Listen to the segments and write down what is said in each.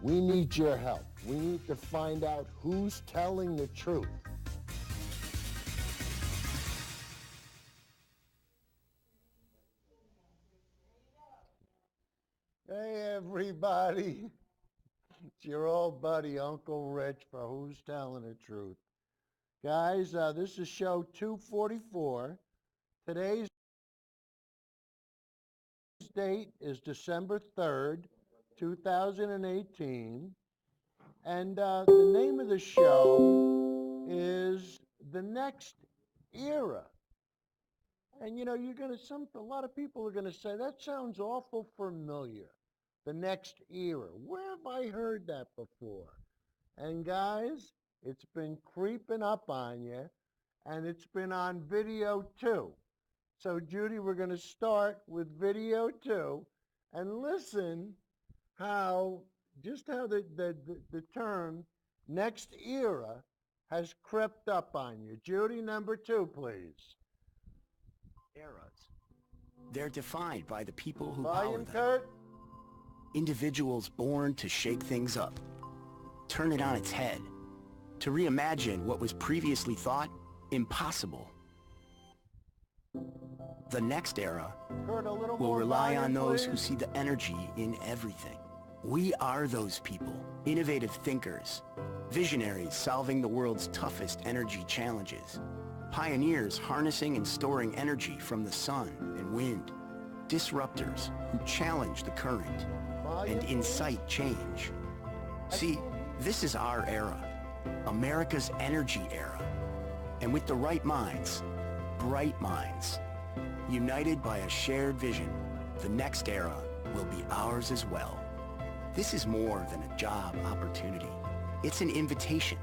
We need your help. We need to find out who's telling the truth. Hey, everybody. It's your old buddy, Uncle Rich, for Who's Telling the Truth. Guys, this is show 244. Today's date is December 3rd, 2018. And the name of the show is The Next-Era. And you know, a lot of people are gonna say, that sounds awful familiar. The next era. Where have I heard that before? And guys, it's been creeping up on you, and it's been on video too. So Judy, we're gonna start with video 2 and listen how the term next era has crept up on you. Judy, number 2, please. Eras. They're defined by the people who Volume, power them. Kurt. Individuals born to shake things up, turn it on its head, to reimagine what was previously thought impossible. The next era Kurt, a little will more rely volume, on those please. who see the energy in everything. We are those people, innovative thinkers, visionaries solving the world's toughest energy challenges, pioneers harnessing and storing energy from the sun and wind, disruptors who challenge the current and incite change. See, this is our era, America's energy era. And with the right minds, bright minds, united by a shared vision, the next era will be ours as well. This is more than a job opportunity. It's an invitation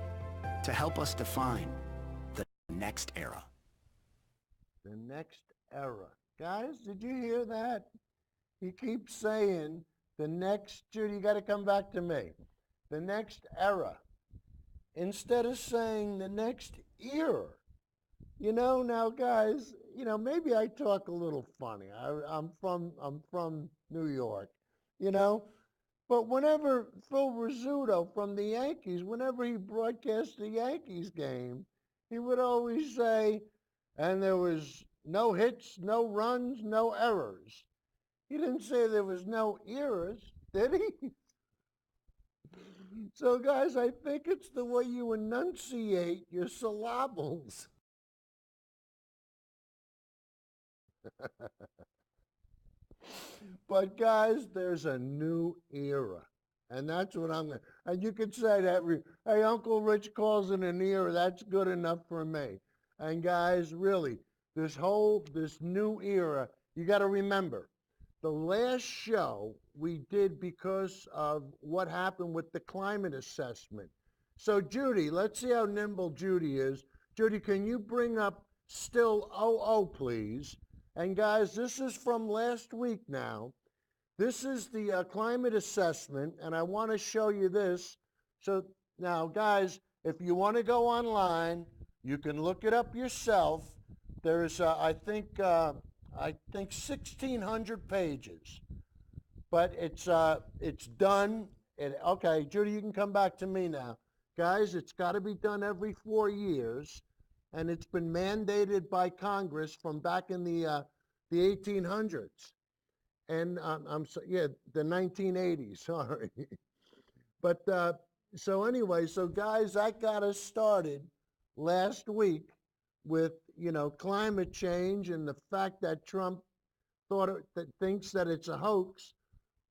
to help us define the next era. The next era. Guys, did you hear that? He keeps saying the next, Judy, you got to come back to me. The next era. Instead of saying the next era. You know, now guys, maybe I talk a little funny. I'm from New York, But whenever Phil Rizzuto from the Yankees, whenever he broadcast the Yankees game, he would always say, and there was no hits, no runs, no errors. He didn't say there was no eras, did he? So guys, I think it's the way you enunciate your syllables. But guys, there's a new era. And that's what I'm going to, and you could say that, hey, Uncle Rich calls it an era, that's good enough for me. And guys, really, this new era, you got to remember, the last show we did because of what happened with the climate assessment. So Judy, let's see how nimble Judy is. Judy, can you bring up still 00, please? And guys, this is from last week now. This is the climate assessment, and I want to show you this. So now, guys, if you want to go online, you can look it up yourself. There's, I think 1,600 pages, but it's done. Okay, Judy, you can come back to me now. Guys, it's got to be done every 4 years, and it's been mandated by Congress from back in the 1800s. And the 1980s, sorry. But so anyway, so guys, that got us started last week with, climate change and the fact that Trump thinks that it's a hoax.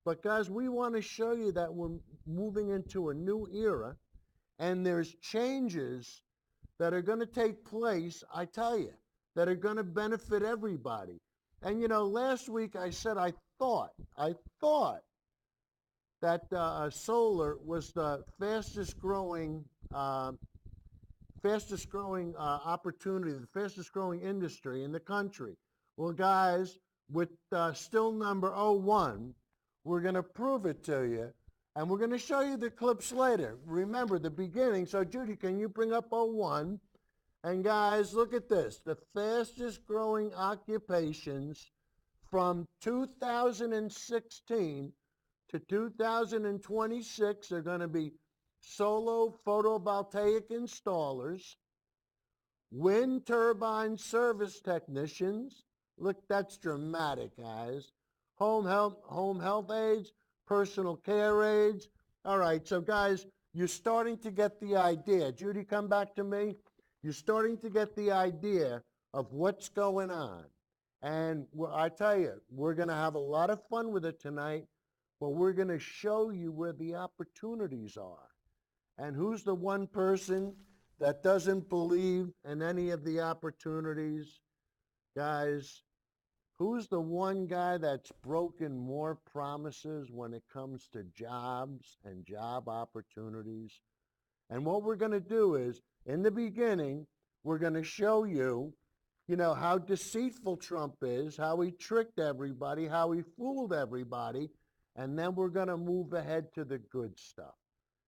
But guys, we want to show you that we're moving into a new era, and there's changes that are going to take place, I tell you, that are going to benefit everybody. And last week I said I thought that solar was the fastest growing opportunity, the fastest growing industry in the country. Well, guys, with still number 01, we're going to prove it to you, and we're going to show you the clips later. Remember the beginning. So Judy, can you bring up 01? And guys, look at this. The fastest growing occupations from 2016 to 2026 are going to be solar photovoltaic installers, wind turbine service technicians. Look, that's dramatic, guys. Home health aides, personal care aides. All right, so guys, you're starting to get the idea. Judy, come back to me. You're starting to get the idea of what's going on. And I tell you, we're going to have a lot of fun with it tonight, but we're going to show you where the opportunities are. And who's the one person that doesn't believe in any of the opportunities? Guys, who's the one guy that's broken more promises when it comes to jobs and job opportunities? And what we're going to do is, in the beginning, we're going to show you, how deceitful Trump is, how he tricked everybody, how he fooled everybody, and then we're going to move ahead to the good stuff.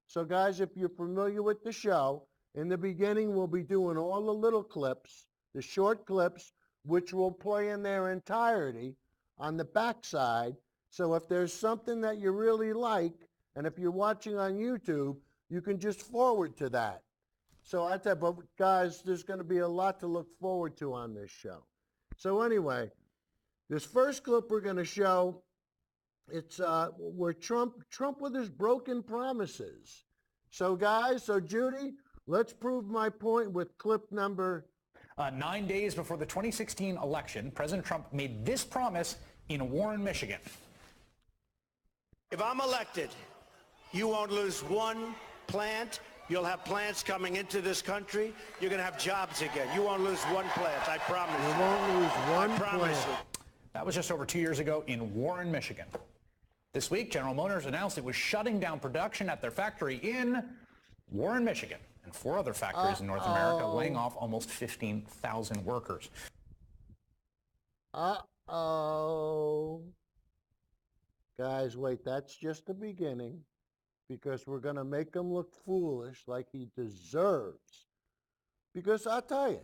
So guys, if you're familiar with the show, in the beginning we'll be doing all the little clips, the short clips, which will play in their entirety on the backside. So if there's something that you really like, and if you're watching on YouTube, you can just forward to that. So I tell you, but guys, there's going to be a lot to look forward to on this show. So anyway, this first clip we're going to show, it's where Trump with his broken promises. So guys, Judy, let's prove my point with clip number. 9 days before the 2016 election, President Trump made this promise in Warren, Michigan. If I'm elected, you won't lose one plant. You'll have plants coming into this country. You're going to have jobs again. You won't lose one plant, I promise you. You won't lose one plant. That was just over 2 years ago in Warren, Michigan. This week, General Motors announced it was shutting down production at their factory in Warren, Michigan, and 4 other factories in North America, laying off almost 15,000 workers. Guys, wait, that's just the beginning, because we're going to make him look foolish like he deserves. Because I'll tell you,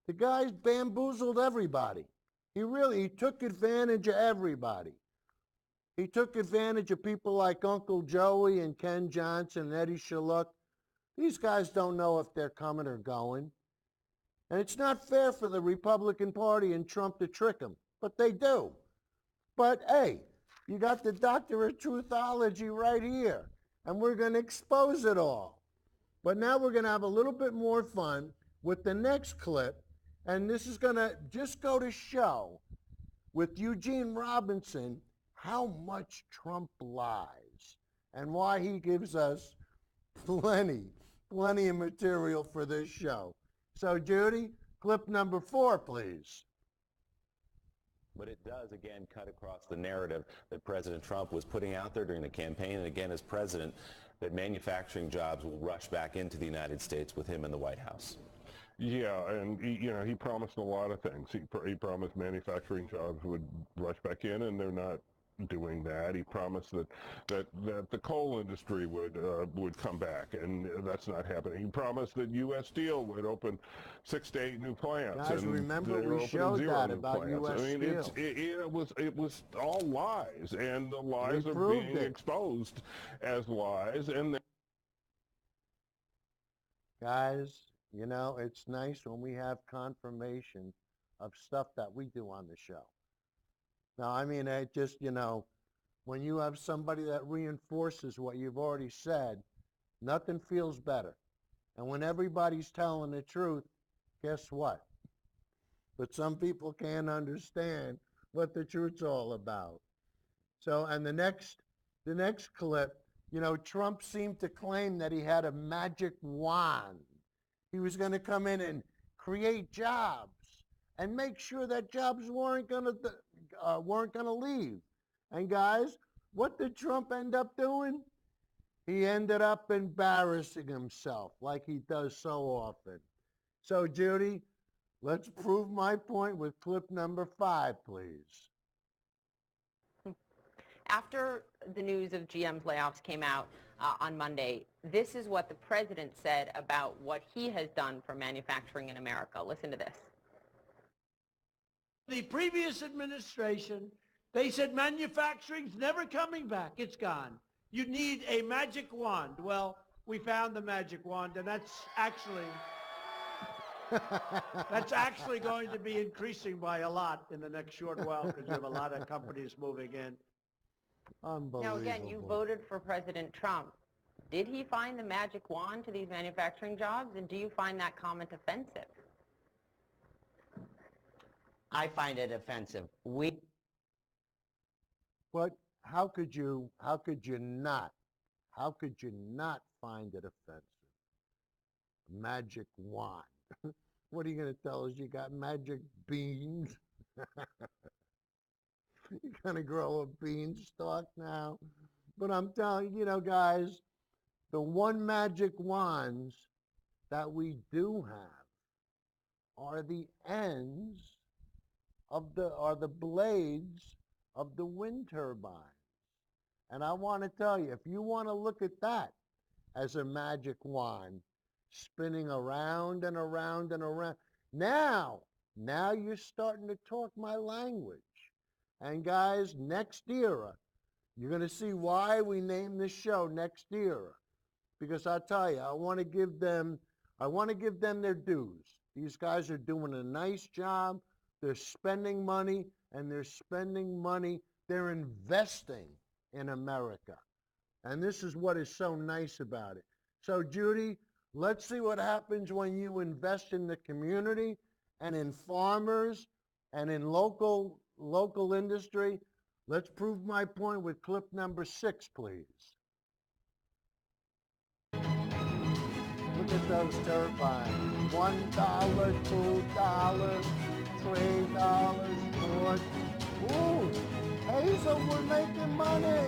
the guy's bamboozled everybody. He took advantage of everybody. He took advantage of people like Uncle Joey and Ken Johnson and Eddie Shaluk. These guys don't know if they're coming or going. And it's not fair for the Republican Party and Trump to trick them, but they do. But hey, you got the Doctor of Truthology right here, and we're going to expose it all. But now we're going to have a little bit more fun with the next clip, and this is going to just go to show with Eugene Robinson how much Trump lies and why he gives us plenty of material for this show. So Judy, clip number 4, please. But it does, again, cut across the narrative that President Trump was putting out there during the campaign, and again as president, that manufacturing jobs will rush back into the United States with him in the White House. Yeah, and he promised a lot of things. He promised manufacturing jobs would rush back in, and they're not doing that. He promised that the coal industry would come back, and that's not happening. He promised that U.S. Steel would open 6 to 8 new plants. Guys, and remember we showed that about U.S. Steel. It was all lies, and the lies are being exposed as lies. And guys, it's nice when we have confirmation of stuff that we do on the show. Now, I mean, it just, when you have somebody that reinforces what you've already said, nothing feels better. And when everybody's telling the truth, guess what? But some people can't understand what the truth's all about. So, and the next clip, Trump seemed to claim that he had a magic wand. He was going to come in and create jobs and make sure that jobs weren't going to leave. And guys, what did Trump end up doing? He ended up embarrassing himself like he does so often. So Judy, let's prove my point with clip number 5, please. After the news of GM's layoffs came out on Monday, this is what the president said about what he has done for manufacturing in America. Listen to this. The previous administration They said manufacturing's never coming back. It's gone. You need a magic wand. Well, we found the magic wand, and that's actually going to be increasing by a lot in the next short while because you have a lot of companies moving in. Unbelievable. Now, again, you voted for President Trump. Did he find the magic wand to these manufacturing jobs, and do you find that comment offensive? I find it offensive. But how could you not find it offensive? Magic wand. What are you going to tell us? You got magic beans? You're going to grow a beanstalk now? But I'm telling you, guys, the one magic wands that we do have are the ends are the blades of the wind turbines. And I want to tell you, if you want to look at that as a magic wand, spinning around and around and around, now you're starting to talk my language. And guys, Next-Era, you're going to see why we named this show Next-Era. Because I'll tell you, I want to give them their dues. These guys are doing a nice job. They're spending money, and they're investing in America. And this is what is so nice about it. So, Judy, let's see what happens when you invest in the community and in farmers and in local industry. Let's prove my point with clip number 6, please. Look at those turbines. $1, $2, $3, $4. Ooh, Hazel, we're making money.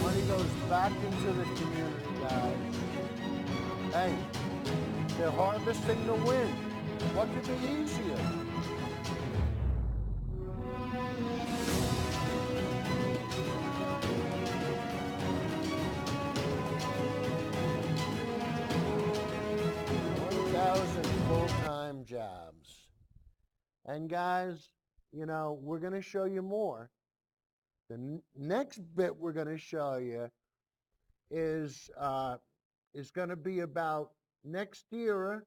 Money goes back into the community, guys. Hey, they're harvesting the wind. What could be easier? Full-time jobs. And guys, we're going to show you more. The next bit we're going to show you is going to be about Next-Era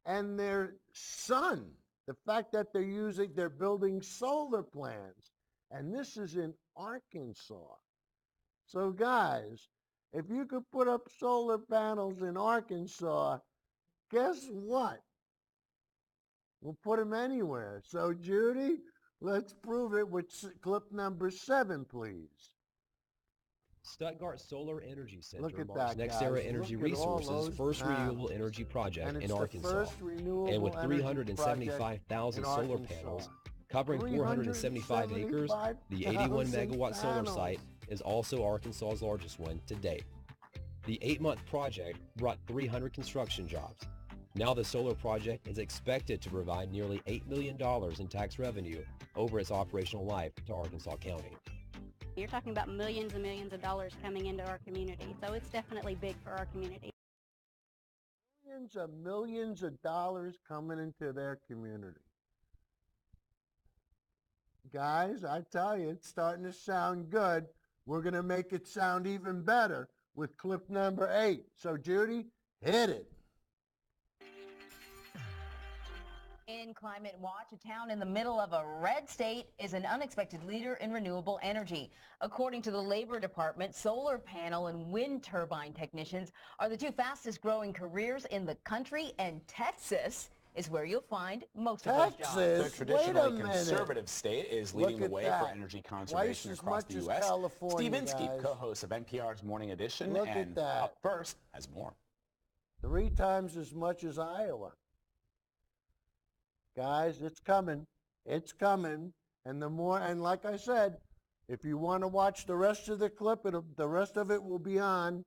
and their sun. The fact that they're building solar plants. And this is in Arkansas. So guys, if you could put up solar panels in Arkansas, guess what? We'll put them anywhere. So, Judy, let's prove it with clip number 7, please. Stuttgart Solar Energy Center Look at marks that, Next-Era guys. Energy Look at all Resources' those first panels. renewable energy project And in it's Arkansas. the first renewable And with energy 375,000 project in solar Arkansas. panels covering 475 acres, the 81-megawatt solar panels. site is also Arkansas's largest one to date. The 8-month project brought 300 construction jobs. Now the solar project is expected to provide nearly $8 million in tax revenue over its operational life to Arkansas County. You're talking about millions and millions of dollars coming into our community, so it's definitely big for our community. Millions of dollars coming into their community. Guys, I tell you, it's starting to sound good. We're going to make it sound even better with clip number 8. So, Judy, hit it. In Climate Watch, a town in the middle of a red state is an unexpected leader in renewable energy. According to the Labor Department, solar panel and wind turbine technicians are the 2 fastest growing careers in the country, and Texas is where you'll find most of those jobs. The traditionally conservative state is leading the way for energy conservation across the U.S. Steve Inskeep, co-host of NPR's Morning Edition, and up first has more. 3 times as much as Iowa. Guys, it's coming. It's coming. And like I said, if you want to watch the rest of the clip, the rest of it will be on,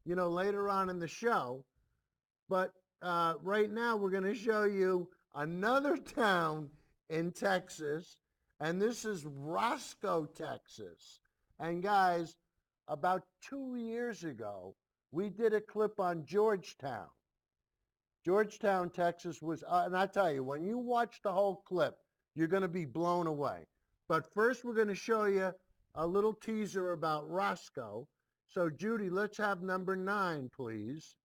later on in the show. But right now we're going to show you another town in Texas, and this is Roscoe, Texas. And guys, about 2 years ago, we did a clip on Georgetown. Georgetown, Texas was, and I tell you, when you watch the whole clip, you're going to be blown away. But first, we're going to show you a little teaser about Roscoe. So, Judy, let's have number 9, please.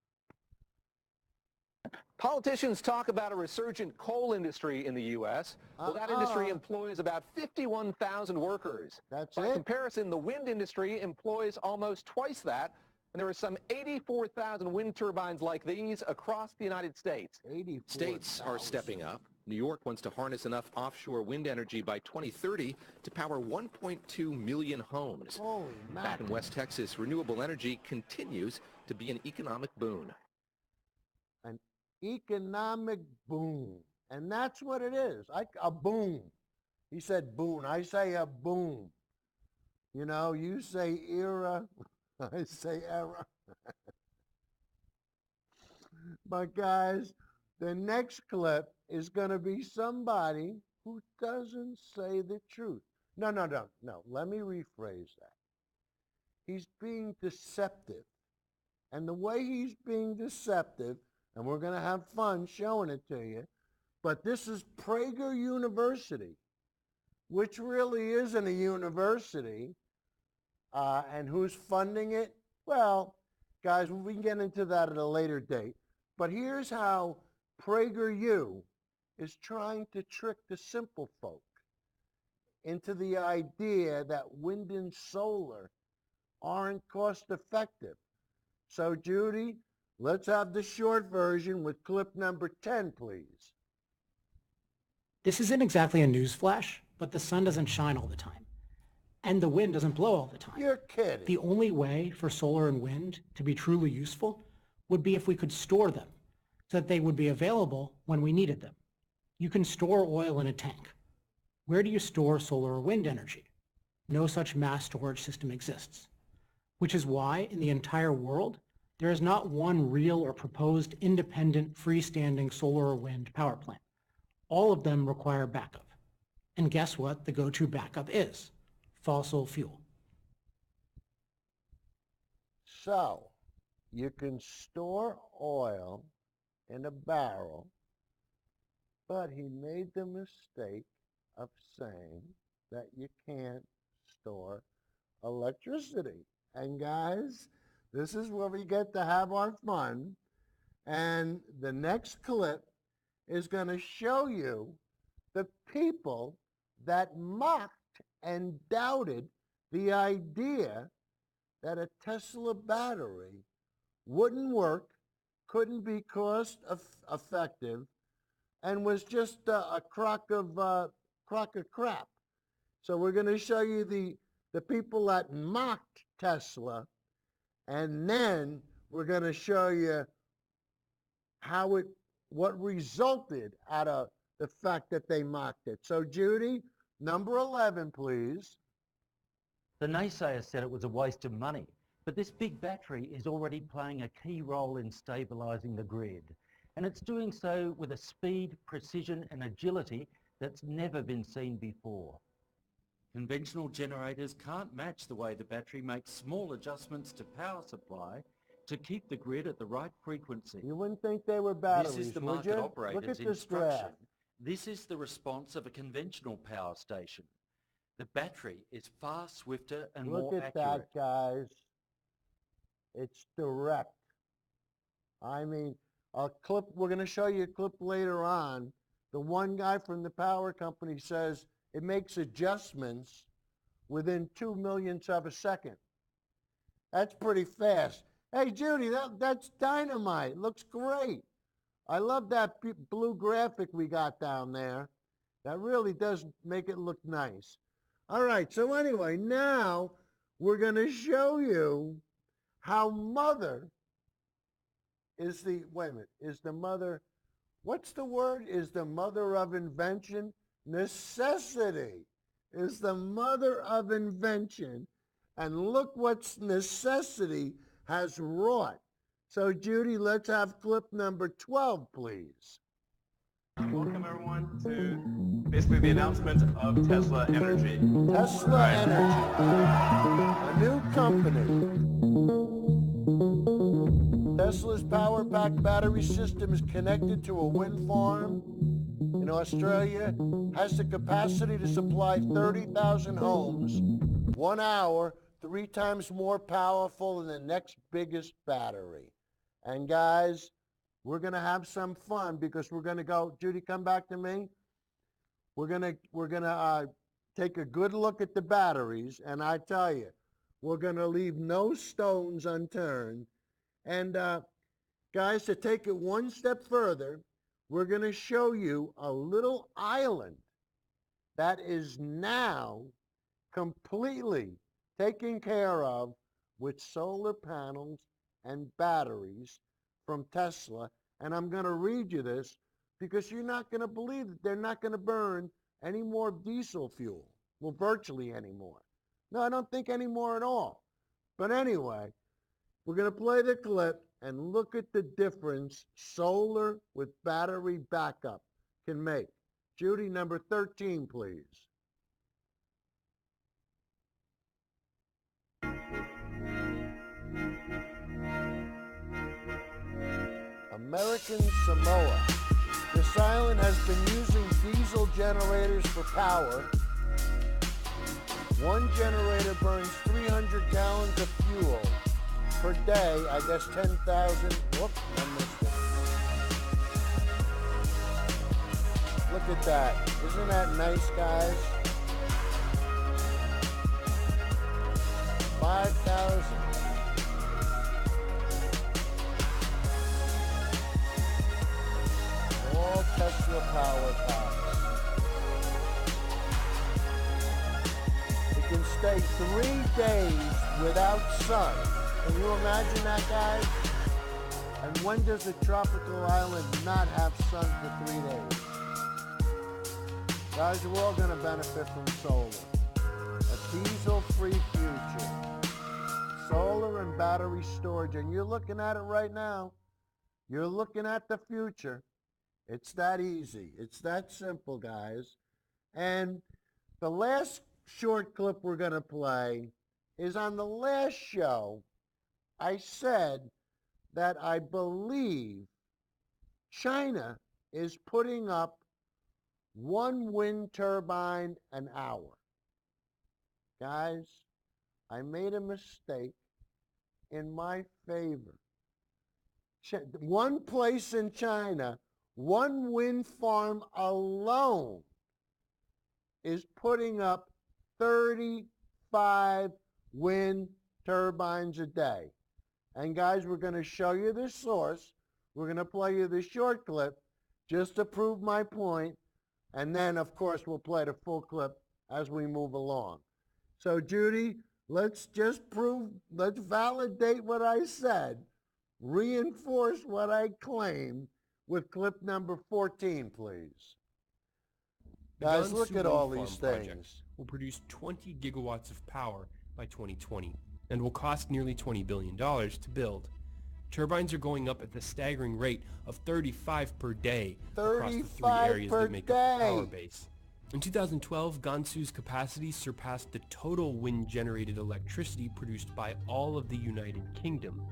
Politicians talk about a resurgent coal industry in the U.S. Well, that industry employs about 51,000 workers. That's By it. comparison, the wind industry employs almost twice that, and there are some 84,000 wind turbines like these across the United States. States are stepping up. New York wants to harness enough offshore wind energy by 2030 to power 1.2 million homes. Holy Back in West Texas, renewable energy continues to be an economic boon. An economic boom. And that's what it is. A boom. He said boon. I say a boom. You know, you say era. I say era. But guys, the next clip is going to be somebody who doesn't say the truth. No. Let me rephrase that. He's being deceptive. And the way he's being deceptive, and we're going to have fun showing it to you, but this is Prager University, which really isn't a university. And who's funding it? Well, guys, we can get into that at a later date. But here's how PragerU is trying to trick the simple folk into the idea that wind and solar aren't cost effective. So, Judy, let's have the short version with clip number 10, please. This isn't exactly a news flash, but the sun doesn't shine all the time. And the wind doesn't blow all the time. You're kidding. The only way for solar and wind to be truly useful would be if we could store them so that they would be available when we needed them. You can store oil in a tank. Where do you store solar or wind energy? No such mass storage system exists, which is why in the entire world, there is not one real or proposed independent freestanding solar or wind power plant. All of them require backup. And guess what the go-to backup is? Fossil fuel. So, you can store oil in a barrel, but he made the mistake of saying that you can't store electricity. And guys, this is where we get to have our fun. And the next clip is going to show you the people that mocked and doubted the idea that a Tesla battery wouldn't work, couldn't be cost effective, and was just a crock of crap. So we're going to show you the people that mocked Tesla, and then we're going to show you what resulted out of the fact that they mocked it. So Judy, number 11, please. The naysayers said it was a waste of money, but this big battery is already playing a key role in stabilising the grid. And it's doing so with a speed, precision and agility that's never been seen before. Conventional generators can't match the way the battery makes small adjustments to power supply to keep the grid at the right frequency. You wouldn't think they were batteries, This is the would market you? operator's Look at this instruction. graph. This is the response of a conventional power station. The battery is far swifter and Look more at accurate. that, guys. It's direct. I mean, a clip, we're going to show you a clip later on. The one guy from the power company says it makes adjustments within 2 millionths of a second. That's pretty fast. Hey, Judy, that's dynamite. Looks great. I love that blue graphic we got down there. That really does make it look nice. All right, so anyway, now we're going to show you how mother is the, wait a minute, is the mother, what's the word? Is the mother of invention? Necessity is the mother of invention. And look what necessity has wrought. So, Judy, let's have clip number 12, please. Welcome, everyone, to basically the announcement of Tesla Energy. Tesla Energy, a new company. Tesla's power-packed battery system is connected to a wind farm in Australia has the capacity to supply 30,000 homes, 1 hour, 3 times more powerful than the next biggest battery. And guys, we're going to have some fun because we're going to go, Judy, come back to me. We're going to take a good look at the batteries, and I tell you, we're going to leave no stones unturned. And guys, to take it one step further, we're going to show you a little island that is now completely taken care of with solar panels and batteries from Tesla. And I'm going to read you this because you're not going to believe that they're not going to burn any more diesel fuel. Well, virtually any more. No, I don't think any more at all. But anyway, we're going to play the clip and look at the difference solar with battery backup can make. Judy, number 13, please. American Samoa. This island has been using diesel generators for power. One generator burns 300 gallons of fuel per day. I guess 10,000. Whoops, I missed it. Look at that. Isn't that nice, guys? 5,000. All Tesla power packs. It can stay 3 days without sun. Can you imagine that, guys? And when does a tropical island not have sun for 3 days? Guys, we're all going to benefit from solar. A diesel-free future. Solar and battery storage. And you're looking at it right now. You're looking at the future. It's that easy. It's that simple, guys. And the last short clip we're going to play is on the last show. I said that I believe China is putting up 1 wind turbine an hour. Guys, I made a mistake in my favor. One place in China, 1 wind farm alone is putting up 35 wind turbines a day. And guys, we're going to show you the source. We're going to play you the short clip just to prove my point. And then, of course, we'll play the full clip as we move along. So, Judy, let's validate what I said, reinforce what I claimed with clip number 14, please. Guys, look at all these things. Will produce 20 gigawatts of power by 2020 and will cost nearly $20 billion to build. Turbines are going up at the staggering rate of 35 per day across the 3 areas that make up the power base. In 2012, Gansu's capacity surpassed the total wind-generated electricity produced by all of the United Kingdom.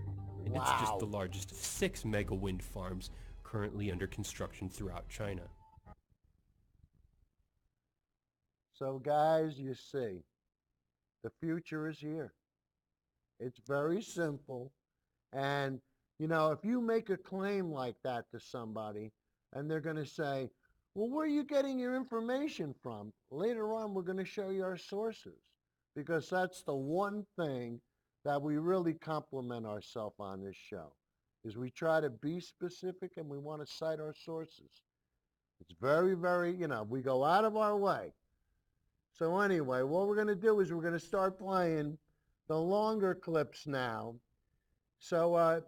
And it's just the largest of 6 mega wind farms currently under construction throughout China. So guys, you see, the future is here. It's very simple. And, you know, if you make a claim like that to somebody and they're going to say, well, where are you getting your information from? Later on, we're going to show you our sources because that's the one thing that we really compliment ourselves on this show is we try to be specific and we want to cite our sources. It's very, very, you know, we go out of our way. So anyway, what we're going to do is we're going to start playing the longer clips now. So,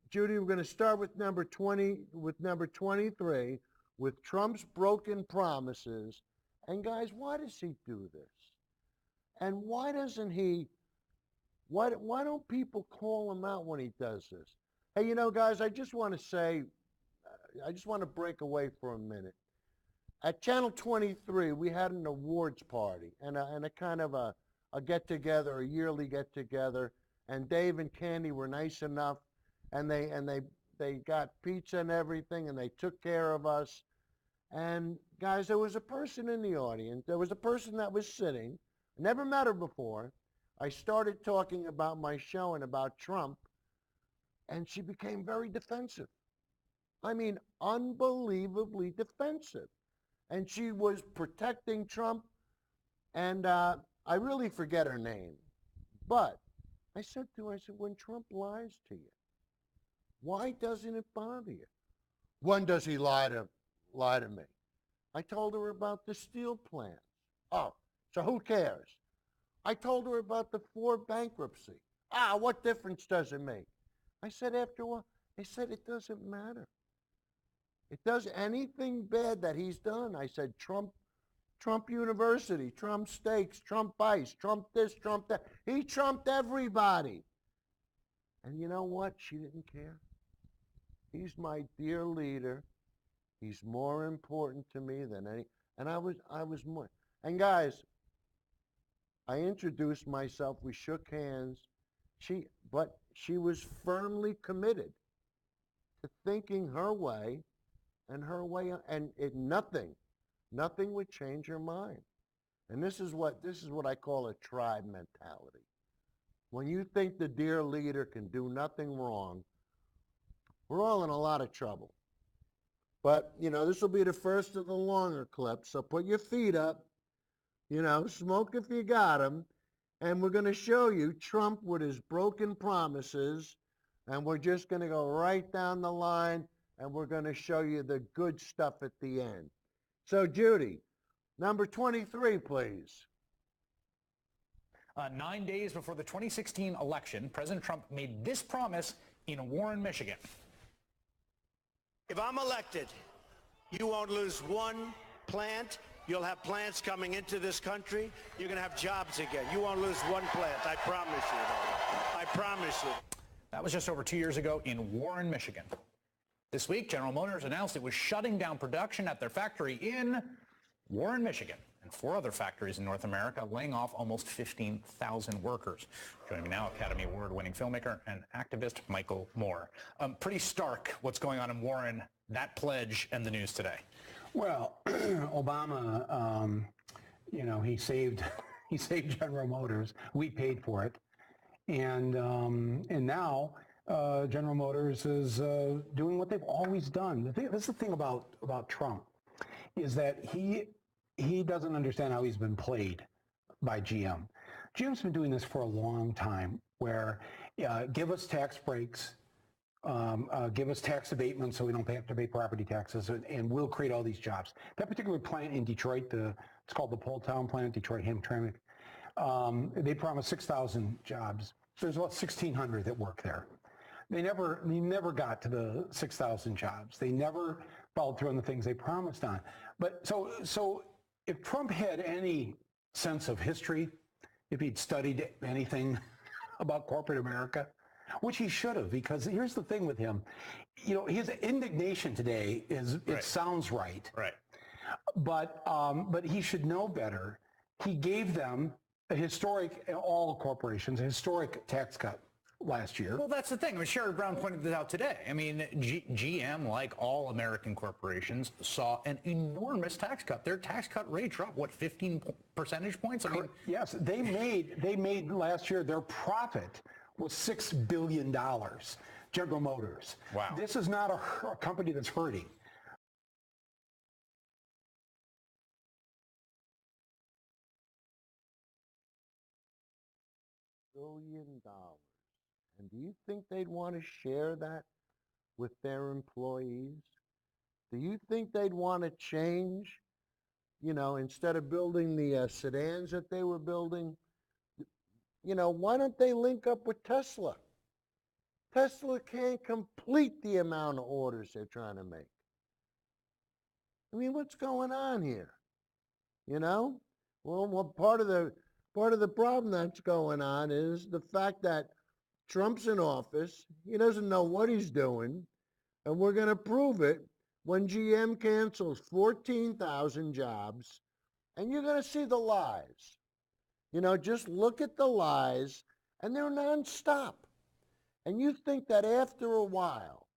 Judy, we're going to start with number 23, with Trump's broken promises. And guys, why does he do this? And why doesn't he, why don't people call him out when he does this? Hey, you know, guys, I just want to say, I just want to break away for a minute. At Channel 23, we had an awards party and a kind of a get-together, a yearly get-together. And Dave and Candy were nice enough, and they got pizza and everything, and they took care of us. And guys, there was a person in the audience. There was a person that was sitting. Never met her before. I started talking about my show and about Trump, and she became very defensive. I mean, unbelievably defensive. And she was protecting Trump, and I really forget her name. But I said to her, I said, when Trump lies to you, why doesn't it bother you? When does he lie to me? I told her about the steel plant. Oh, so who cares? I told her about the 4 bankruptcy. What difference does it make? I said, after a while, they said it doesn't matter. It does anything bad that he's done. I said, Trump University, Trump Steaks, Trump Ice, Trump this, Trump that. He trumped everybody. And you know what? She didn't care. He's my dear leader. He's more important to me than any. And I was more. And guys, I introduced myself. We shook hands. But she was firmly committed to thinking her way and her way, and nothing would change her mind. And this is what I call a tribe mentality. When you think the dear leader can do nothing wrong, we're all in a lot of trouble. But, this will be the first of the longer clips, so put your feet up, smoke if you got them, and we're going to show you Trump with his broken promises, and we're just going to go right down the line, and we're going to show you the good stuff at the end. So, Judy, number 23, please. 9 days before the 2016 election, President Trump made this promise in Warren, Michigan. If I'm elected, you won't lose one plant. You'll have plants coming into this country. You're going to have jobs again. You won't lose one plant. I promise you that. I promise you. That was just over 2 years ago in Warren, Michigan. This week, General Motors announced it was shutting down production at their factory in Warren, Michigan, and 4 other factories in North America, laying off almost 15,000 workers. Joining me now, Academy Award-winning filmmaker and activist Michael Moore. Pretty stark what's going on in Warren, that pledge, and the news today. Well, Obama, he saved General Motors. We paid for it, and now General Motors is doing what they've always done. That's the thing about Trump, is that he doesn't understand how he's been played by GM. GM's been doing this for a long time, where give us tax breaks, give us tax abatement so we don't have to pay property taxes, and we'll create all these jobs. That particular plant in Detroit, it's called the Poletown plant, Detroit Hamtramck, they promised 6,000 jobs. There's about 1,600 that work there. They never got to the 6,000 jobs. They never followed through on the things they promised on. But so if Trump had any sense of history, if he'd studied anything about corporate America, which he should have, because here's the thing with him, his indignation today is, it sounds right. Right. But he should know better. He gave them all corporations, a historic tax cut last year. Well, that's the thing. Sherrod Brown pointed this out today. I mean, GM, like all American corporations, saw an enormous tax cut. Their tax cut rate dropped, 15 percentage points? Yes, they made last year, their profit was $6 billion, General Motors. Wow. This is not a company that's hurting. $1 billion. And do you think they'd want to share that with their employees? Do you think they'd want to change, instead of building the sedans that they were building, why don't they link up with Tesla? Tesla can't complete the amount of orders they're trying to make. I mean, what's going on here? Well, part of the problem that's going on is the fact that Trump's in office. He doesn't know what he's doing, and we're going to prove it when GM cancels 14,000 jobs, and you're going to see the lies. Just look at the lies, and they're nonstop. And you think that after a while,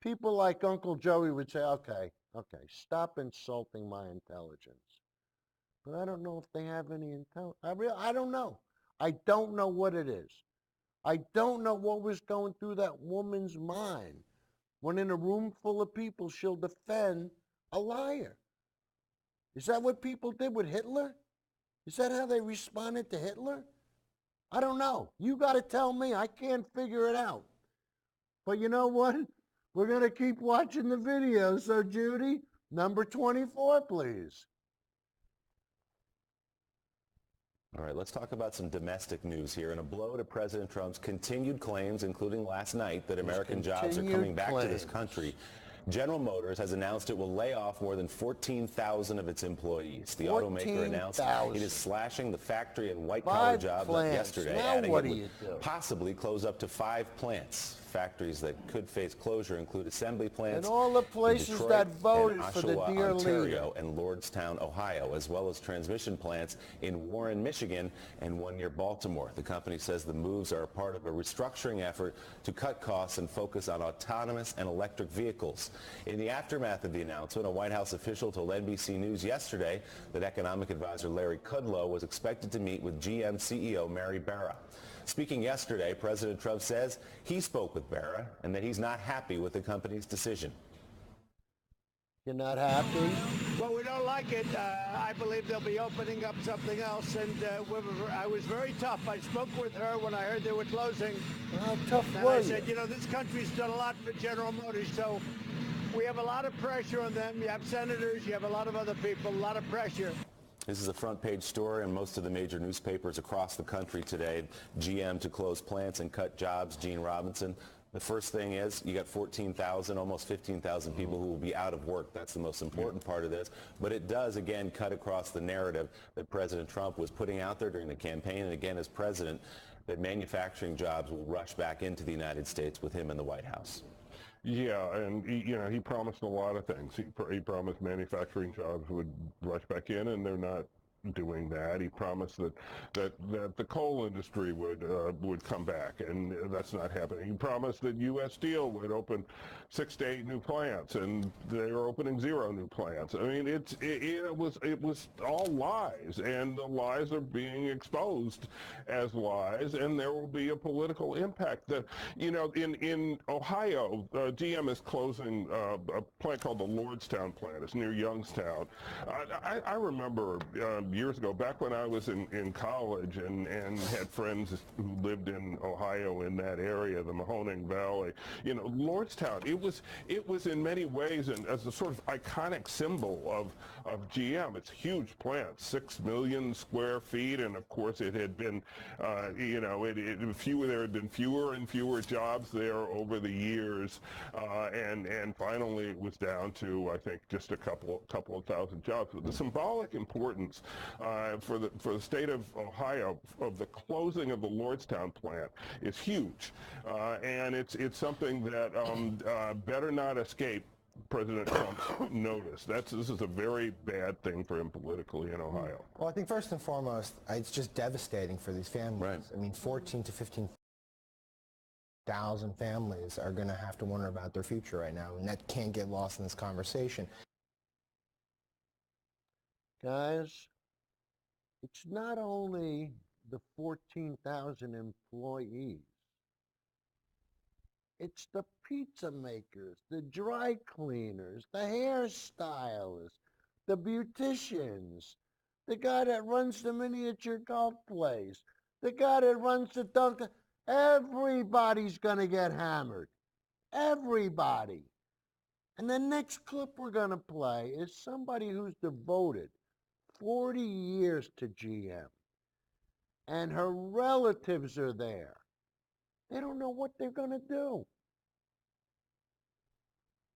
people like Uncle Joey would say, okay, Okay, stop insulting my intelligence. But I don't know if they have any intelligence. I don't know. I don't know what it is. I don't know what was going through that woman's mind when in a room full of people she'll defend a liar. Is that what people did with Hitler? Is that how they responded to Hitler? I don't know. You got to tell me. I can't figure it out. But you know what? We're going to keep watching the video. So, Judy, number 24, please. All right, let's talk about some domestic news here. In a blow to President Trump's continued claims, including last night, that American jobs are coming back to this country, General Motors has announced it will lay off more than 14,000 of its employees. The automaker announced it is slashing the factory and white-collar jobs yesterday, adding it would possibly close up to 5 plants. Factories that could face closure include assembly plants and all the places in Detroit that voted and for the Oshawa, dear Ontario, leader. and Lordstown, Ohio, as well as transmission plants in Warren, Michigan, and one near Baltimore. The company says the moves are a part of a restructuring effort to cut costs and focus on autonomous and electric vehicles. In the aftermath of the announcement, a White House official told NBC News yesterday that economic advisor Larry Kudlow was expected to meet with GM CEO Mary Barra. Speaking yesterday, President Trump says he spoke with Barra and that he's not happy with the company's decision. You're not happy? Well, we don't like it. I believe they'll be opening up something else, and I was very tough. I spoke with her when I heard they were closing. How tough and were I you? said, you know, this country's done a lot for General Motors, so we have a lot of pressure on them. You have senators, you have a lot of other people, a lot of pressure. This is a front page story in most of the major newspapers across the country today. GM to close plants and cut jobs. Gene Robinson. The first thing is you got 14,000, almost 15,000 people who will be out of work. That's the most important part of this. But it does, again, cut across the narrative that President Trump was putting out there during the campaign and again as president, that manufacturing jobs will rush back into the United States with him in the White House. Yeah, and he promised a lot of things. He promised manufacturing jobs would rush back in, and they're not doing that. He promised that the coal industry would come back, and that's not happening. He promised that U.S. Steel would open 6 to 8 new plants, and they're opening 0 new plants. I mean, it was all lies, and the lies are being exposed as lies, and there will be a political impact. That in Ohio, GM is closing a plant called the Lordstown plant. It's near Youngstown. I remember years ago, back when I was in college and had friends who lived in Ohio in that area, the Mahoning Valley. Lordstown. It was in many ways as a sort of iconic symbol of GM. It's a huge plant, 6 million square feet, and of course it had been, there had been fewer and fewer jobs there over the years, and finally it was down to, I think, just a couple of thousand jobs. But the symbolic importance for the state of Ohio of the closing of the Lordstown plant is huge, and it's something that better not escape President Trump's notice. This is a very bad thing for him politically in Ohio. Well, I think first and foremost, it's just devastating for these families. Right. I mean, 14 to 15,000 families are going to have to wonder about their future right now, and that can't get lost in this conversation. Guys, it's not only the 14,000 employees. It's the pizza makers, the dry cleaners, the hairstylists, the beauticians, the guy that runs the miniature golf place, the guy that runs the dunk. Everybody's going to get hammered. Everybody. And the next clip we're going to play is somebody who's devoted 40 years to GM. And her relatives are there. They don't know what they're going to do.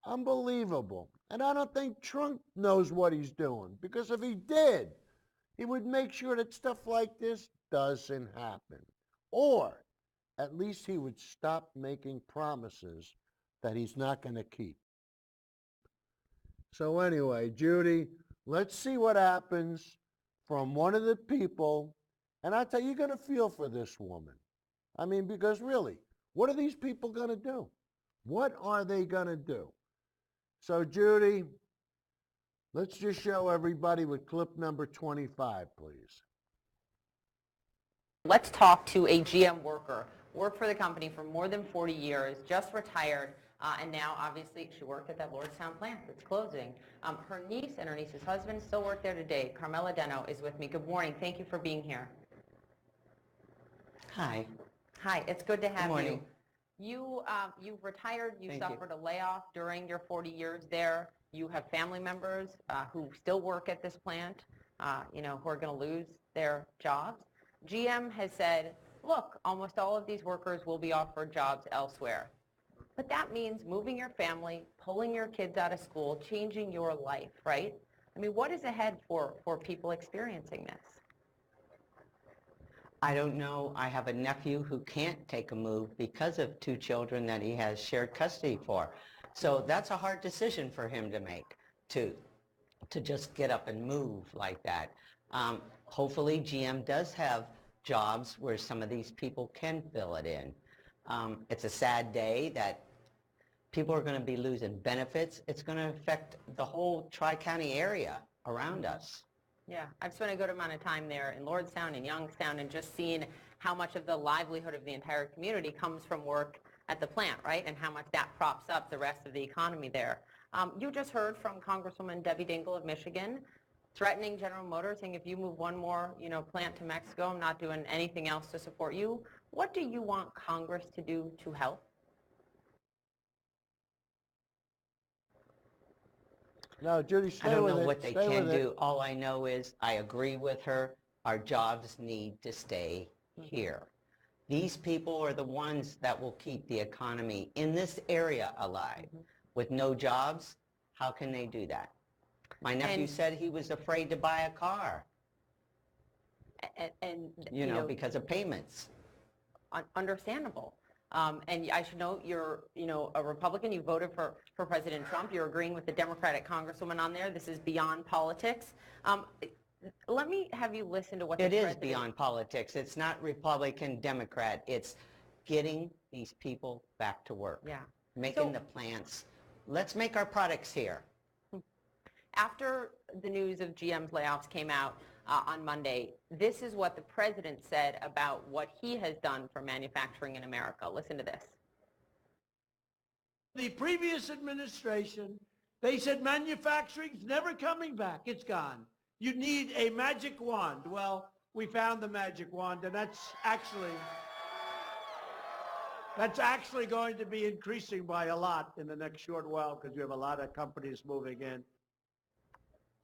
Unbelievable. And I don't think Trump knows what he's doing, because if he did, he would make sure that stuff like this doesn't happen. Or at least he would stop making promises that he's not going to keep. So anyway, Judy, let's see what happens from one of the people. And I tell you, you're going to feel for this woman. I mean, because really, what are these people going to do? What are they going to do? So, Judy, Let's just show everybody with clip number 25, please. Let's talk to a GM worker, worked for the company for more than 40 years, just retired, and now obviously she worked at that Lordstown plant that's closing. Her niece and her niece's husband still work there today. Carmela Deno is with me. Good morning. Thank you for being here. Hi. Hi, it's good to have Good morning. you. You've retired. You Thank you. suffered a layoff during your 40 years there. You have family members who still work at this plant, who are going to lose their jobs. GM has said, look, almost all of these workers will be offered jobs elsewhere. But that means moving your family, pulling your kids out of school, changing your life, right? I mean, what is ahead for people experiencing this? I don't know. I have a nephew who can't take a move because of 2 children that he has shared custody for. So that's a hard decision for him to make, to just get up and move like that. Hopefully GM does have jobs where some of these people can fill it in. It's a sad day that people are going to be losing benefits. It's going to affect the whole Tri-County area around us. Yeah, I've spent a good amount of time there in Lordstown and Youngstown and just seen how much of the livelihood of the entire community comes from work at the plant, right, and how much that props up the rest of the economy there. You just heard from Congresswoman Debbie Dingell of Michigan threatening General Motors, saying if you move one more plant to Mexico, I'm not doing anything else to support you. What do you want Congress to do to help? No, Judy, stay I don't with know it. what they Stay can with it. do. All I know is I agree with her. Our jobs need to stay here. These people are the ones that will keep the economy in this area alive. With no jobs, how can they do that? My nephew said he was afraid to buy a car. And Because of payments. Understandable. And I should note you're, a Republican. You voted for President Trump. You're agreeing with the Democratic Congresswoman on there. This is beyond politics. Let me have you listen to what the president... It is beyond politics. It's not Republican, Democrat. It's getting these people back to work. Yeah. Making the plants. Let's make our products here. After the news of GM's layoffs came out on Monday, this is what the president said about what he has done for manufacturing in America. Listen to this. The previous administration, they said manufacturing's never coming back. It's gone. You need a magic wand. Well, we found the magic wand, and that's actually going to be increasing by a lot in the next short while because you have a lot of companies moving in.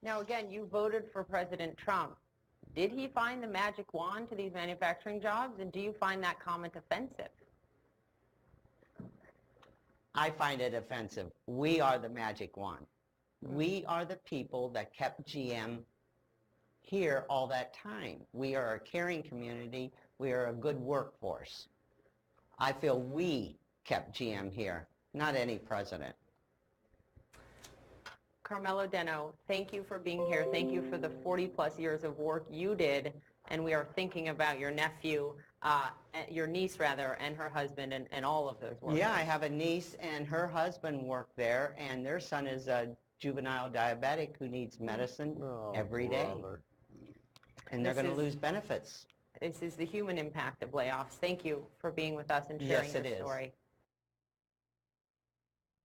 Now, again, you voted for President Trump. Did he find the magic wand to these manufacturing jobs, and do you find that comment offensive? I find it offensive. We are the magic wand. We are the people that kept GM here all that time. We are a caring community. We are a good workforce. I feel we kept GM here, not any president. Carmela Deno, thank you for being here. Thank you for the 40-plus years of work you did, and we are thinking about your nephew, your niece, rather, and her husband, and all of those workers. Yeah, I have a niece and her husband work there, and their son is a juvenile diabetic who needs medicine every day. And they're going to lose benefits. This is the human impact of layoffs. Thank you for being with us and sharing your story.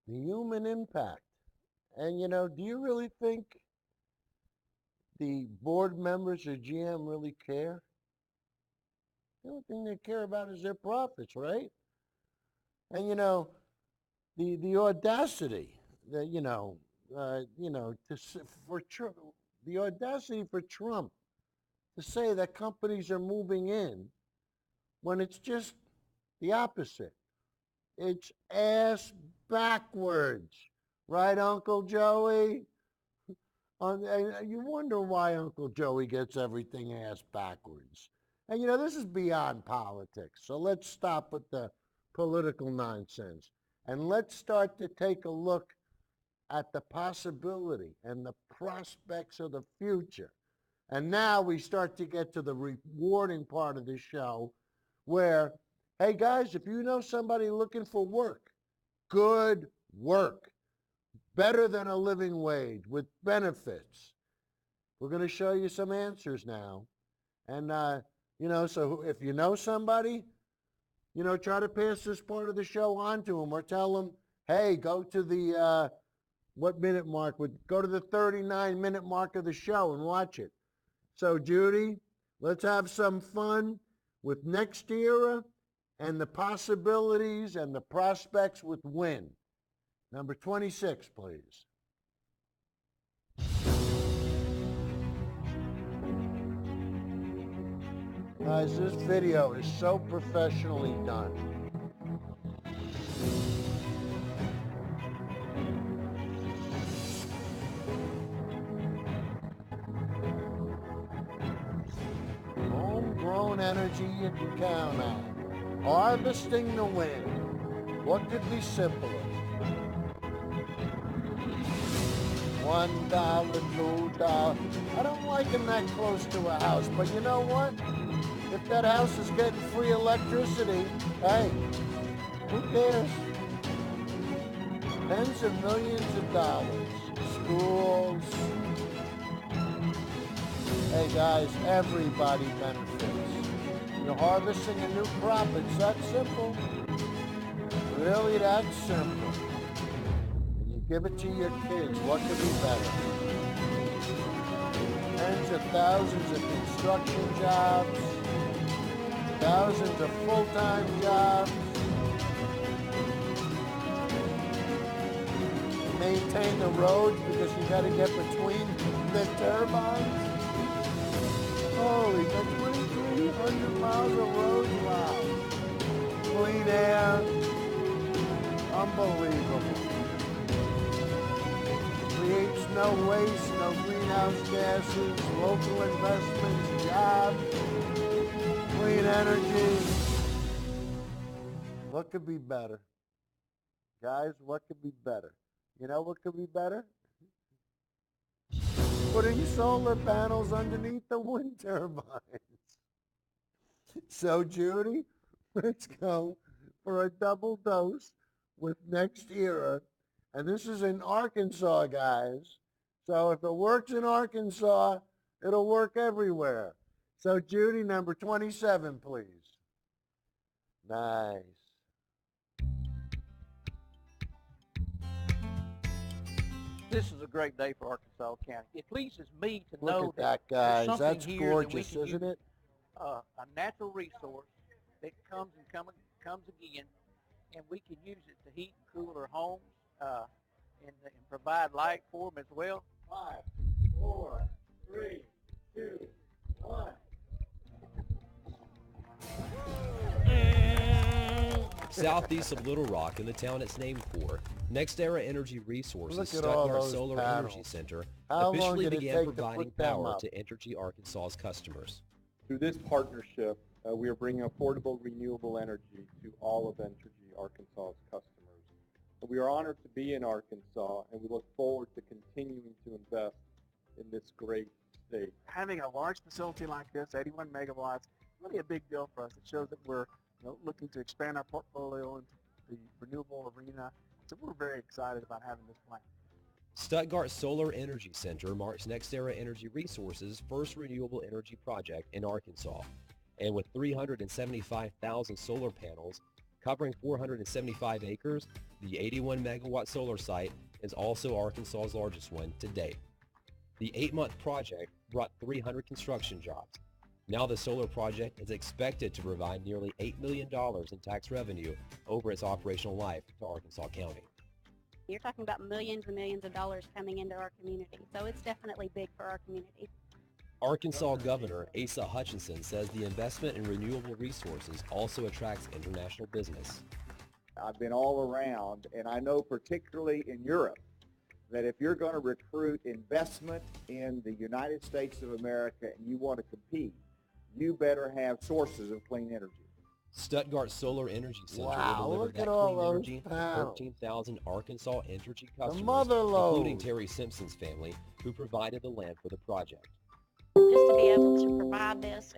The human impact. And, do you really think the board members of GM really care? The only thing they care about is their profits, right? And, the audacity that, the audacity for Trump to say that companies are moving in when it's just the opposite. It's ass backwards. Right, Uncle Joey? You wonder why Uncle Joey gets everything ass backwards. And, this is beyond politics. So let's stop with the political nonsense. And let's start to take a look at the possibility and the prospects of the future. And now we start to get to the rewarding part of the show where, hey, guys, if you know somebody looking for work, good work. better than a living wage with benefits? We're going to show you some answers now. And, so if you know somebody, try to pass this part of the show on to them or tell them, hey, go to the, what minute mark? Go to the 39-minute mark of the show and watch it. So, Judy, let's have some fun with Next-Era and the possibilities and the prospects with WIN. Number 26, please. Guys, this video is so professionally done. Homegrown energy you can count on. Harvesting the wind. What could be simpler? $1, $2. I don't like them that close to a house, but you know what? If that house is getting free electricity, hey, who cares? Tens of millions of dollars. Schools. Hey guys, everybody benefits. You're harvesting a new crop. It's that simple. Really that simple. And you give it to your kids. What could be better? Tens of thousands of construction jobs. Thousands of full-time jobs. Maintain the roads because you got to get between the turbines. Holy, that's 2,300 miles of roads. Wow. Clean air. Unbelievable. Creates no waste, no greenhouse gases, local investments, jobs. Clean energy. What could be better? Guys, what could be better? You know what could be better? Putting solar panels underneath the wind turbines. So, Judy, let's go for a double dose with Next-Era. And this is in Arkansas, guys. So if it works in Arkansas, it'll work everywhere. So, Judy, number 27, please. Nice. This is a great day for Arkansas County. It pleases me to Look know at that, there's guys. something That's here gorgeous, that we can isn't use, it? a natural resource that comes again, and we can use it to heat and cool our homes and provide light for them as well. 5, 4, 3, 2, 1. Southeast of Little Rock, in the town it's named for, Next-Era Energy Resources Look at all Stuttgart those Solar panels. Energy Center How long officially did it began take to providing put them power up? to Entergy Arkansas's customers. Through this partnership, we are bringing affordable renewable energy to all of Entergy Arkansas's customers. We are honored to be in Arkansas, and we look forward to continuing to invest in this great state. Having a large facility like this, 81 megawatts, really a big deal for us. It shows that we're looking to expand our portfolio into the renewable arena. So we're very excited about having this plant. Stuttgart Solar Energy Center marks Next-Era Energy Resources' first renewable energy project in Arkansas. And with 375,000 solar panels covering 475 acres, the 81 megawatt solar site is also Arkansas's largest one to date. The 8-month project brought 300 construction jobs. Now the solar project is expected to provide nearly $8 million in tax revenue over its operational life to Arkansas County. You're talking about millions and millions of dollars coming into our community, so it's definitely big for our community. Arkansas Governor Asa Hutchinson says the investment in renewable resources also attracts international business. I've been all around, and I know particularly in Europe that if you're going to recruit investment in the United States of America and you want to compete, you better have sources of clean energy. Stuttgart Solar Energy Center Wow, will deliver look that at all clean those energy to panels. 13,000 Arkansas Energy customers, mother lode. including Terry Simpson's family, who provided the land for the project. Just to be able to provide this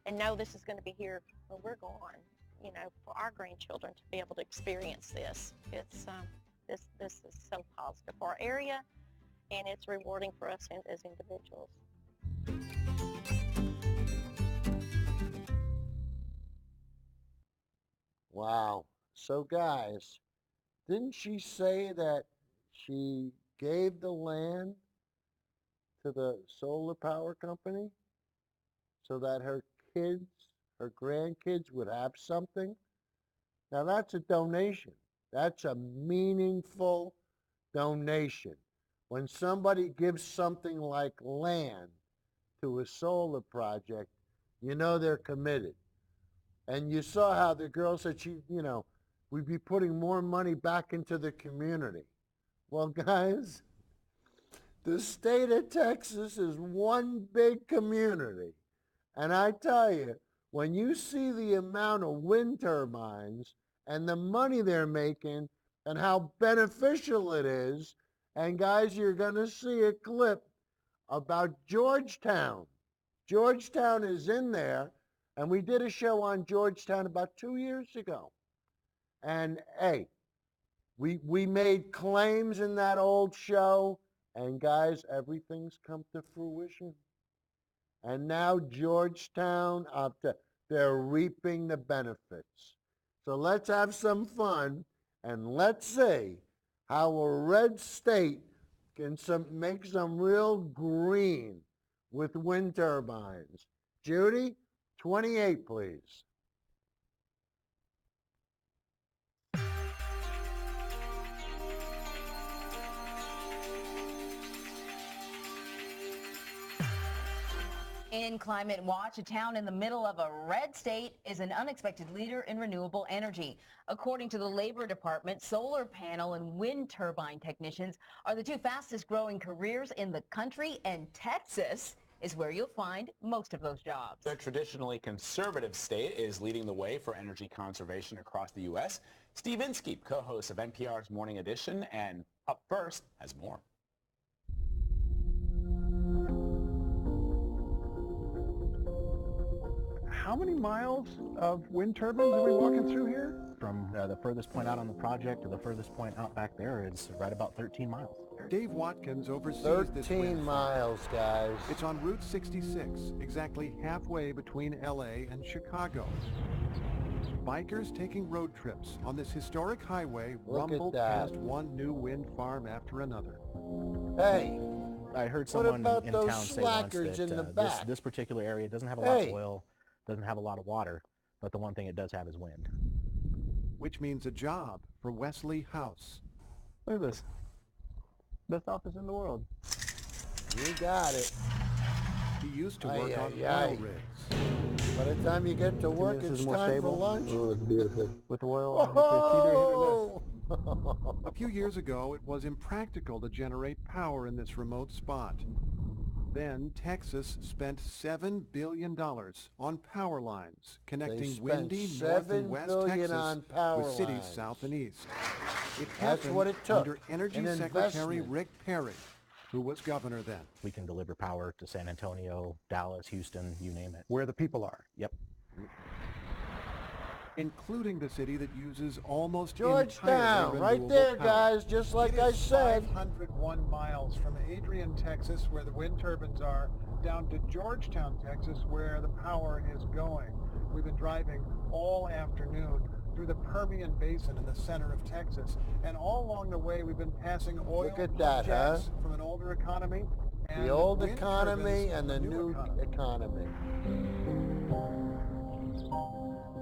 and know this is going to be here when we're gone, for our grandchildren to be able to experience this. this is so positive for our area, and it's rewarding for us as individuals. Wow. So guys, didn't she say that she gave the land to the solar power company so that her kids, her grandkids would have something? Now that's a donation. That's a meaningful donation. When somebody gives something like land to a solar project, you know they're committed. And you saw how the girl said we'd be putting more money back into the community. Well, guys, the state of Texas is one big community. And I tell you, when you see the amount of wind turbines and the money they're making and how beneficial it is, and guys, you're going to see a clip about Georgetown. Georgetown is in there, and we did a show on Georgetown about 2 years ago. And hey, we made claims in that old show, and guys, everything's come to fruition. And now Georgetown, they're reaping the benefits. So let's have some fun, and let's see how a red state can make some real green with wind turbines. Judy, 28, please. In Climate Watch, a town in the middle of a red state is an unexpected leader in renewable energy. According to the Labor Department, solar panel and wind turbine technicians are the two fastest growing careers in the country, and Texas is where you'll find most of those jobs. The traditionally conservative state is leading the way for energy conservation across the U.S. Steve Inskeep, co-host of NPR's Morning Edition, and Up First has more. How many miles of wind turbines are we walking through here? From the furthest point out on the project to the furthest point out back there is right about 13 miles. Dave Watkins oversees 13 miles, guys. It's on Route 66, exactly halfway between LA and Chicago. Bikers taking road trips on this historic highway rumble past one new wind farm after another. Hey, I heard someone in town say once that this particular area doesn't have a lot of oil, doesn't have a lot of water, but the one thing it does have is wind. Which means a job for Wesley House. Look at this. Best office in the world. You got it. He used to work on oil rigs. By the time you get to work, it's time for lunch. Oh, it's beautiful. With oil. Oh! A few years ago, it was impractical to generate power in this remote spot. Then Texas spent $7 billion on power lines connecting windy north and west Texas with cities south and east. It happened what it took. Under Energy Secretary Rick Perry, who was governor then. We can deliver power to San Antonio, Dallas, Houston, you name it. Where the people are. Yep. Including the city that uses almost Georgetown, right there, guys, just like I said. 501 miles from Adrian, Texas, where the wind turbines are, down to Georgetown, Texas, where the power is going. We've been driving all afternoon through the Permian Basin in the center of Texas, and all along the way we've been passing oil jets from an older economy. And the old economy and the new economy.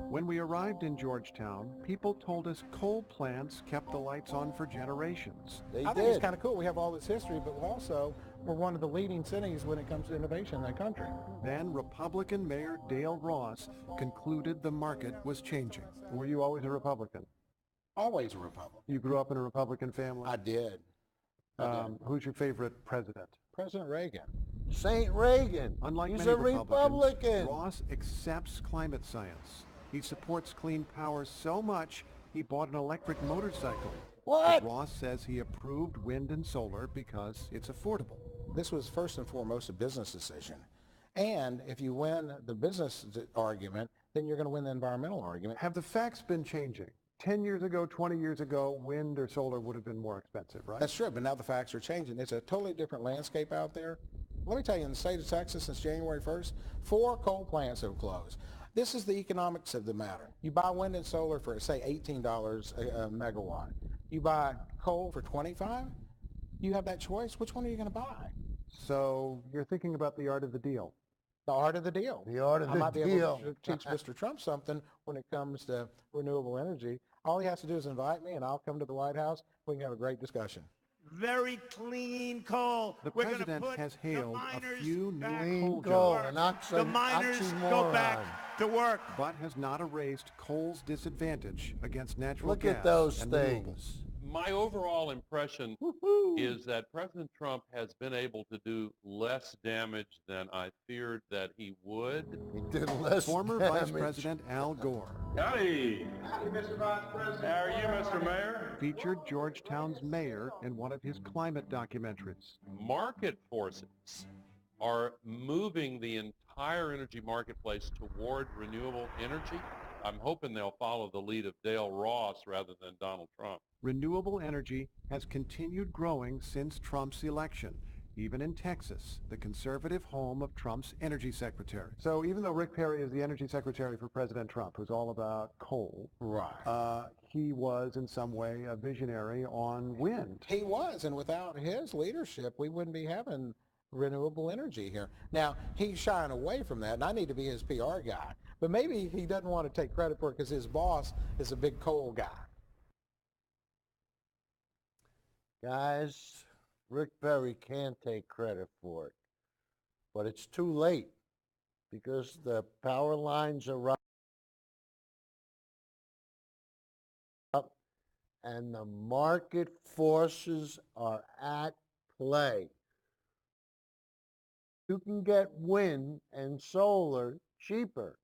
When we arrived in Georgetown, people told us coal plants kept the lights on for generations. I think it's kind of cool. We have all this history, but we're one of the leading cities when it comes to innovation in the country. Then Republican Mayor Dale Ross concluded the market was changing. Were you always a Republican? Always a Republican. You grew up in a Republican family? I did. Who's your favorite president? President Reagan. Saint Reagan. Unlike He's many a Republicans, Republican. Ross accepts climate science. He supports clean power so much, he bought an electric motorcycle. What? But Ross says he approved wind and solar because it's affordable. This was first and foremost a business decision. And if you win the business argument, then you're going to win the environmental argument. Have the facts been changing? 10 years ago, 20 years ago, wind or solar would have been more expensive, right? That's true, but now the facts are changing. It's a totally different landscape out there. Let me tell you, in the state of Texas since January 1st, 4 coal plants have closed. This is the economics of the matter. You buy wind and solar for, say, $18 a megawatt. You buy coal for $25. You have that choice. Which one are you going to buy? So you're thinking about the art of the deal. The art of the deal. The art of I the might be deal. able to teach Mr. Trump something when it comes to renewable energy. All he has to do is invite me, and I'll come to the White House. We can have a great discussion. Very clean coal. The We're gonna president put has hailed the a miners few new back coal to jobs. work. The miners go back to work. But has not erased coal's disadvantage against natural Look gas at those and things. renewables. My overall impression is that President Trump has been able to do less damage than I feared that he would. He did less Former damage. Vice President Al Gore Howdy. Howdy, Mr. Vice President. How are you, Mr. Mayor? featured Georgetown's mayor in one of his climate documentaries. Market forces are moving the entire energy marketplace toward renewable energy. I'm hoping they'll follow the lead of Dale Ross rather than Donald Trump. Renewable energy has continued growing since Trump's election, even in Texas, the conservative home of Trump's energy secretary. So even though Rick Perry is the energy secretary for President Trump, who's all about coal, Right. He was in some way a visionary on wind. He was, and without his leadership, we wouldn't be having renewable energy here. Now, he's shying away from that, and I need to be his PR guy. But maybe he doesn't want to take credit for it because his boss is a big coal guy. Guys, Rick Perry can't take credit for it, but it's too late because the power lines are up and the market forces are at play. You can get wind and solar cheaper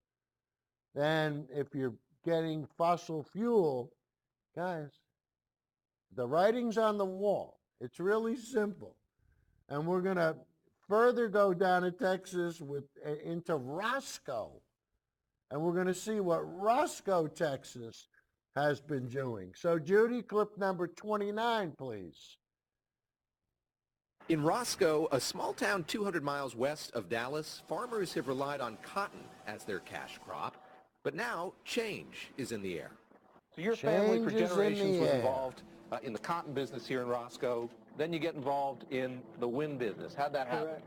than if you're getting fossil fuel. Guys, the writing's on the wall. It's really simple. And we're going to further go down to Texas into Roscoe. And we're going to see what Roscoe, Texas has been doing. So Judy, clip number 29, please. In Roscoe, a small town 200 miles west of Dallas, farmers have relied on cotton as their cash crop. But now change is in the air. So your family for Change is in generations the was air. involved in the cotton business here in Roscoe. Then you get involved in the wind business. How'd that happen? Correct.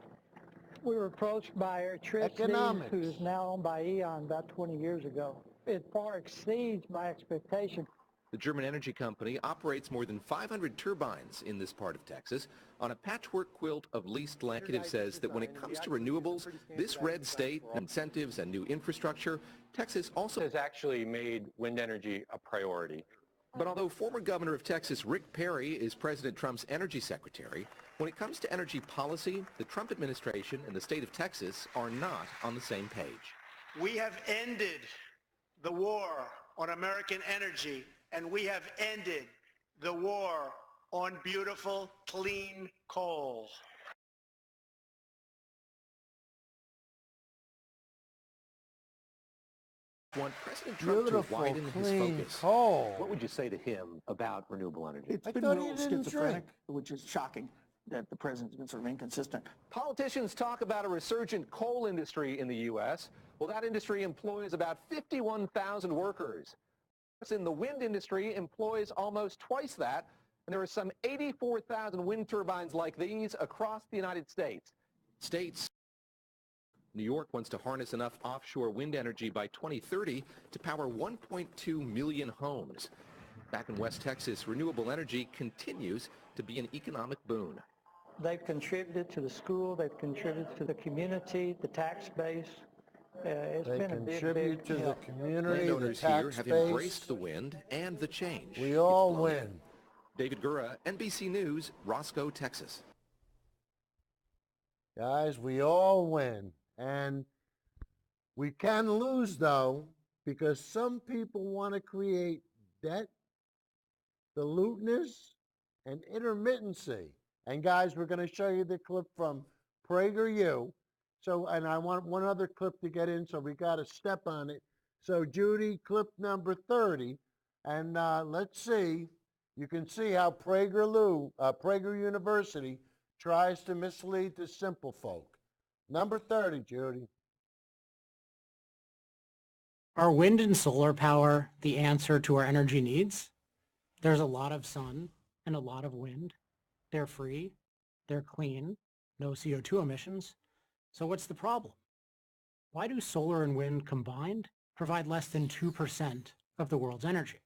We were approached by Electricity, Economics. who's now owned by Eon, about 20 years ago. It far exceeds my expectation. The German energy company operates more than 500 turbines in this part of Texas on a patchwork quilt of leased land. Executive says that when it comes to renewables, this red state, incentives and new infrastructure, Texas also Has actually made wind energy a priority. But although former governor of Texas Rick Perry is President Trump's energy secretary, when it comes to energy policy, the Trump administration and the state of Texas are not on the same page. We have ended the war on American energy, and we have ended the war on beautiful, clean coal. Want President Trump to Beautiful, widen his clean focus. coal. What would you say to him about renewable energy? I thought he didn't drink. which is shocking that the president's been sort of inconsistent. Politicians talk about a resurgent coal industry in the U.S. Well, that industry employs about 51,000 workers. In the wind industry employs almost twice that, and there are some 84,000 wind turbines like these across the United States. States. New York wants to harness enough offshore wind energy by 2030 to power 1.2 million homes. Back in West Texas, renewable energy continues to be an economic boon. They've contributed to the school, they've contributed to the community, the tax base. It's They been a big, contribute big to the help. community, the Landowners here tax have base. embraced the wind and the change. We all It's blowin. win. David Gura, NBC News, Roscoe, Texas. Guys, we all win. And we can lose, though, because some people want to create debt, diluteness, and intermittency. And guys, we're going to show you the clip from PragerU. So, and I want one other clip to get in, so we got to step on it. So, Judy, clip number 30. And let's see. You can see how Prager University tries to mislead the simple folk. Number 30, Judy. Are wind and solar power the answer to our energy needs? There's a lot of sun and a lot of wind. They're free, they're clean, no CO2 emissions. So what's the problem? Why do solar and wind combined provide less than 2% of the world's energy?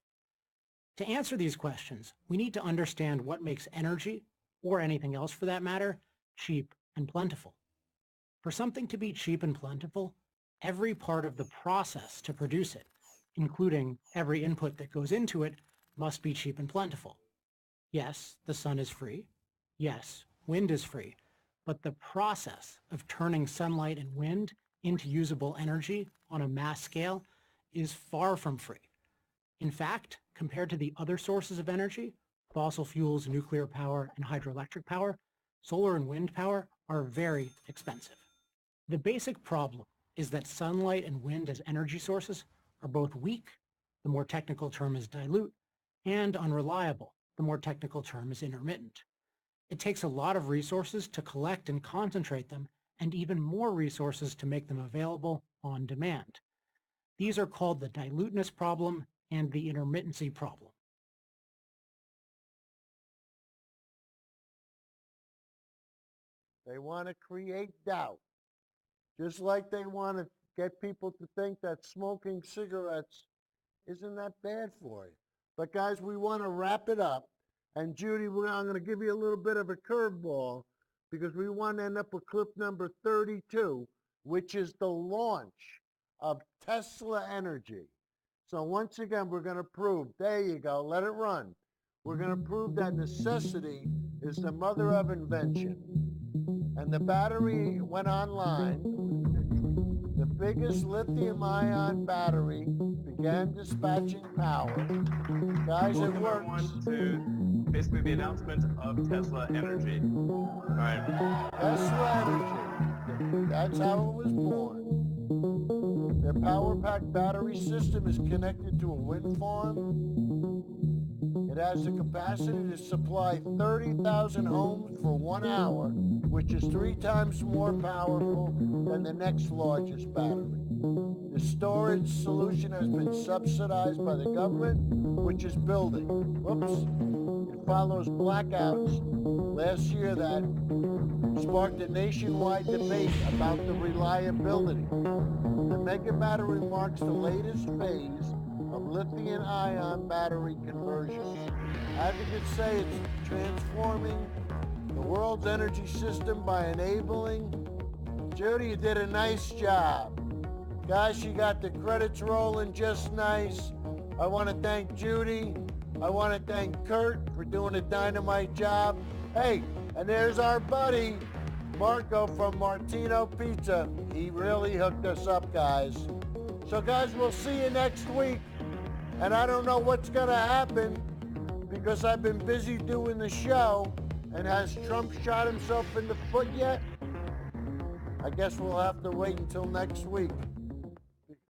To answer these questions, we need to understand what makes energy, or anything else for that matter, cheap and plentiful. For something to be cheap and plentiful, every part of the process to produce it, including every input that goes into it, must be cheap and plentiful. Yes, the sun is free. Yes, wind is free. But the process of turning sunlight and wind into usable energy on a mass scale is far from free. In fact, compared to the other sources of energy, fossil fuels, nuclear power, and hydroelectric power, solar and wind power are very expensive. The basic problem is that sunlight and wind as energy sources are both weak, the more technical term is dilute, and unreliable, the more technical term is intermittent. It takes a lot of resources to collect and concentrate them, and even more resources to make them available on demand. These are called the diluteness problem and the intermittency problem. They want to create doubt, just like they want to get people to think that smoking cigarettes isn't that bad for you. But guys, we want to wrap it up. And Judy, I'm going to give you a little bit of a curveball because we want to end up with clip number 32, which is the launch of Tesla Energy. So once again, we're going to prove, there you go, let it run. We're going to prove that necessity is the mother of invention. And the battery went online. The biggest lithium-ion battery began dispatching power. Guys, it works. One to basically the announcement of Tesla Energy. All right. Tesla Energy. That's how it was born. Their power-packed battery system is connected to a wind farm. It has the capacity to supply 30,000 homes for 1 hour, which is 3 times more powerful than the next largest battery. The storage solution has been subsidized by the government, which is building. Whoops. It follows blackouts last year that sparked a nationwide debate about the reliability. The mega battery marks the latest phase of lithium-ion battery conversion. Advocates say it's transforming the world's energy system by enabling. Judy, you did a nice job. Guys, she got the credits rolling just nice. I want to thank Judy. I want to thank Kurt for doing a dynamite job. Hey, and there's our buddy, Marco from Martino Pizza. He really hooked us up, guys. So guys, we'll see you next week. And I don't know what's gonna happen because I've been busy doing the show. And has Trump shot himself in the foot yet? I guess we'll have to wait until next week.